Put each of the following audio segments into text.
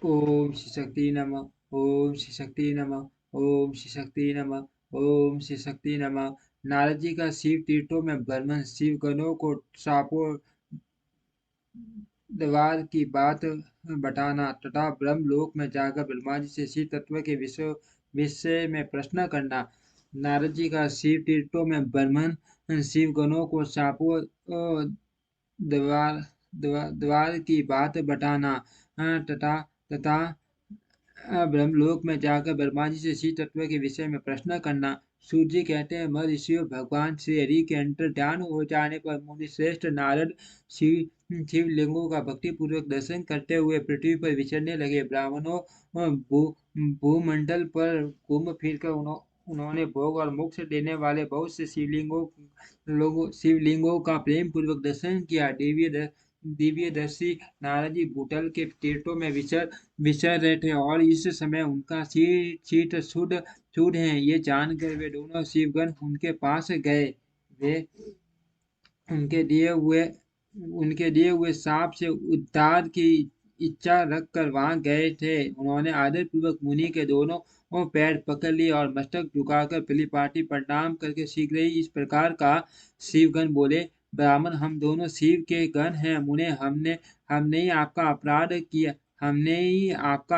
ओम श्री शक्ति नमः। ओम श्री शक्ति नमः। ओम श्री शक्ति नमः। ओम श्री शक्ति नमः। नारद जी का शिव तीर्थों में भ्रमण, शिव गणों को शापों द्वार की बात बताना तथा ब्रह्मलोक में जाकर ब्रह्मा जी से शिव तत्व के विषय में प्रश्न करना। नारद जी का शिव तीर्थों में भ्रमण, शिव गणों को शापों द्वार द्वार की बात बताना तथा तथा ब्रह्मलोक में जाकर ब्रह्मा जी से शिव तत्व के विषय में प्रश्न करना। सूर्य जी कहते हैं, महर्षियों, भगवान श्री हरि के अंतर ध्यान हो जाने पर मुनि श्रेष्ठ नारद शिवलिंगों का भक्ति पूर्वक दर्शन करते हुए पृथ्वी पर विचरने लगे। ब्राह्मणों भूमंडल पर घूम फिर कर उन्होंने भोग और मोक्ष देने वाले बहुत से शिवलिंगों का प्रेम पूर्वक दर्शन किया। दिव्यदर्शी नारद जी भूतल के तीर्थों में विचर रहे थे और इस समय उनका चित्त शुद्ध शुद्ध है, ये जानकर वे दोनों शिवगण उनके पास गए। वे उनके दिए हुए उनके दिए हुए सांप से उद्धार की इच्छा रखकर वहां गए थे। उन्होंने आदर पूर्वक मुनि के दोनों पैर पकड़ लिए और मस्तक झुकाकर परिपाटी प्रणाम करके शीघ्र ही इस प्रकार का शिवगण बोले, ब्राह्मण, हम दोनों शिव के गण हैं। मुने, हमने ही आपका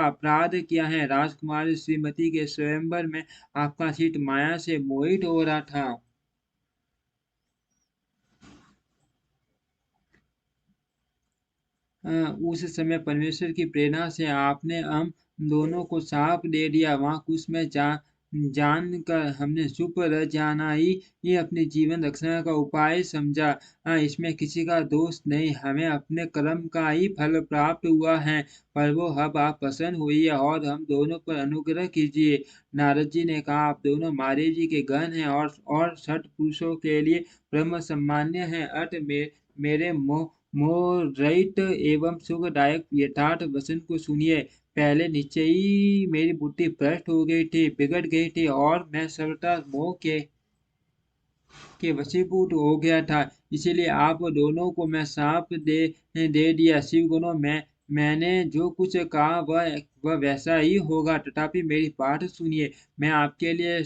अपराध किया है। राजकुमारी श्रीमती के स्वयंवर में आपका चित्त माया से मोहित हो रहा था। उस समय परमेश्वर की प्रेरणा से आपने हम दोनों को साप दे दिया। वहां कुछ में जान कर हमने चुप रह जाना ही ये अपने जीवन रक्षण का उपाय समझा। इसमें किसी का दोष नहीं, हमें अपने कर्म का ही फल प्राप्त हुआ है। प्रभु, अब आप प्रसन्न होइए और हम दोनों पर अनुग्रह कीजिए। नारद जी ने कहा, आप दोनों महादेव जी के गण हैं और सठ पुरुषों के लिए ब्रह्म सम्मान्य है। अत मेरे मोह रहित एवं सुखदायक यथार्थ वचन को सुनिए। पहले निश्चय ही मेरी बुद्धि भ्रष्ट हो गई थी, बिगड़ गई थी और मैं सर्वथा मोह के वशीभूत हो गया था। इसीलिए आप दोनों को मैं शाप दे दिया। शिवगुणों में मैंने जो कुछ कहा वह वैसा ही होगा, तथापि मेरी बात सुनिए। मैं आपके लिए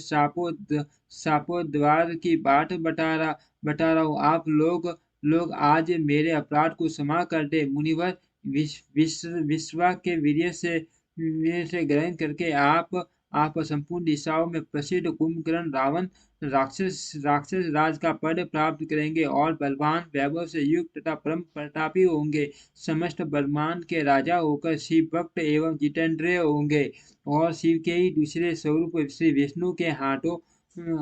शापोद्वार की बात बता रहा हूँ। आप लोग आज मेरे अपराध को क्षमा कर दे। मुनिवर, विश्वा के वीर्य से ग्रहण करके आप संपूर्ण दिशाओं में प्रसिद्ध कुंभकर्ण रावण राक्षस राज का पद प्राप्त करेंगे और बलवान वैभव से युक्त तथा परम प्रतापी होंगे। समस्त ब्रह्मांड के राजा होकर शिव भक्त एवं जितेंद्रिय होंगे और शिव के ही दूसरे स्वरूप श्री विष्णु के हाथों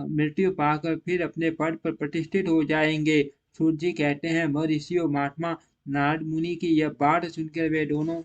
मृत्यु पाकर फिर अपने पद पर प्रतिष्ठित हो जाएंगे। सूर्य जी कहते हैं, महर्षियों, महात्मा नारद मुनि की यह बात सुनकर वे दोनों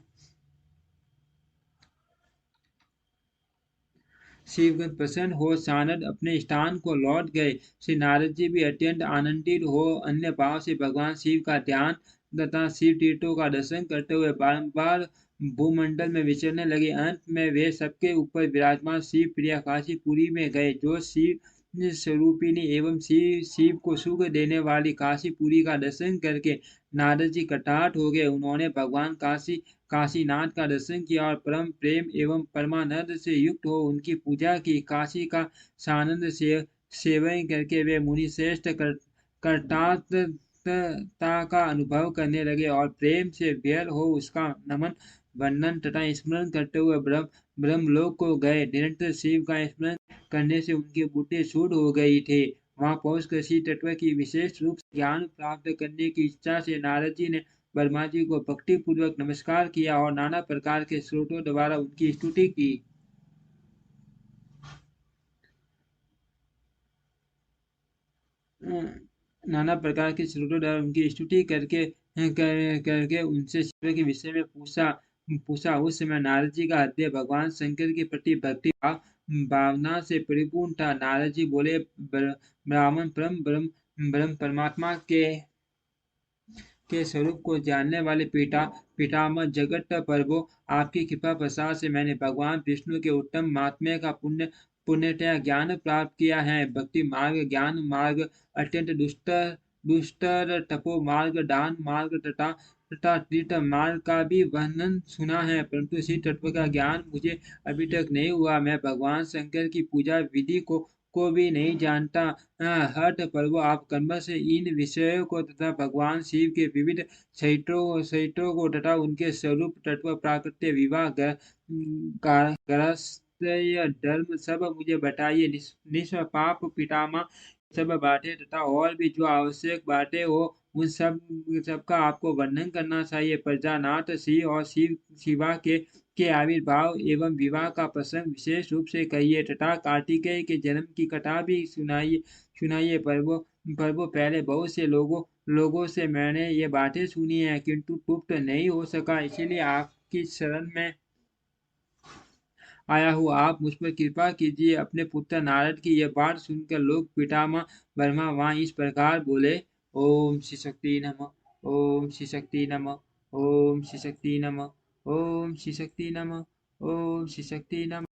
शिवगण प्रसन्न हो सानद अपने स्थान को लौट गए। श्री नारद जी भी अत्यंत आनंदित हो अन्य भाव से भगवान शिव का ध्यान तथा शिव तीर्थों का दर्शन करते हुए बारंबार भूमंडल में विचरने लगे। अंत में वे सबके ऊपर विराजमान शिव प्रिया काशीपुरी में गए, जो शिव स्वरूपिणी एवं शिव को सुख देने वाली काशीपुरी का दर्शन करके नारद जी कृतार्थ हो गए। उन्होंने भगवान काशीनाथ का दर्शन किया और परम प्रेम एवं परमानंद से युक्त हो उनकी पूजा की। काशी का सानंद सेवन करके वे मुनि श्रेष्ठ कर्तार्थता का अनुभव करने लगे और प्रेम से व्यर हो उसका नमन वंदन तथा स्मरण करते हुए ब्रह्मलोक को गए। निरंतर शिव का स्मरण करने से उनकी बुद्धि शुद्ध हो गई थी। वहां पहुंचकर शिव तत्व की विशेष रूप से ज्ञान प्राप्त करने की इच्छा से नारद जी ने वर्मा जी को भक्ति पूर्वक नमस्कार किया और नाना प्रकार के स्रोतों द्वारा उनकी स्तुति की। नाना प्रकार के स्रोतों द्वारा उनकी स्तुति करके उनसे शिव के विषय में पूछा पूछा उस समय नारद जी का हृदय भगवान शंकर के प्रति भक्ति भावना से परिपूर्ण था। नारद जी बोले, ब्राह्मण, ब्रह्म परमात्मा के स्वरूप को जानने वाले पितामह जगत प्रभु, आपकी कृपा प्रसाद से मैंने भगवान विष्णु के उत्तम महात्म्य का पुण्यतया ज्ञान प्राप्त किया है। भक्ति मार्ग, ज्ञान मार्ग, अत्यंत दुष्टर तपो मार्ग, दान मार्ग तथा तथा तीर्थ मार्ग का भी वर्णन सुना है, परंतु शिव तत्व का ज्ञान मुझे अभी तक नहीं हुआ। मैं भगवान शंकर की पूजा विधि को भी नहीं जानता। हठ पर्व आप कर्म से इन विषयों को तथा भगवान शिव के विविध चरित्रों को तथा उनके स्वरूप तत्व प्राकृत्य विवाह गृहस्थ्य धर्म सब मुझे बताइए। निष्पाप पितामह सब बातें तथा और भी जो आवश्यक बातें हो उन सबका आपको वर्णन करना चाहिए। प्रजानाथ शिव और शिवा के आविर्भाव एवं विवाह का प्रसंग विशेष रूप से कहिए तथा कार्तिकेय के जन्म की कथा भी सुनाइए सुनाइए। प्रभु पहले बहुत से लोगों से मैंने ये बातें सुनी है, किंतु तृप्त नहीं हो सका, इसीलिए आपकी शरण में आया हूँ। आप मुझ पर कृपा कीजिए। अपने पुत्र नारद की यह बात सुनकर लोग पितामह ब्रह्मा वहाँ इस प्रकार बोले। ओम श्री शक्ति नमः। ओम श्री शक्ति नमः। ओम श्री शक्ति नमः। ओम श्री शक्ति नमः। ओम श्री शक्ति नमः।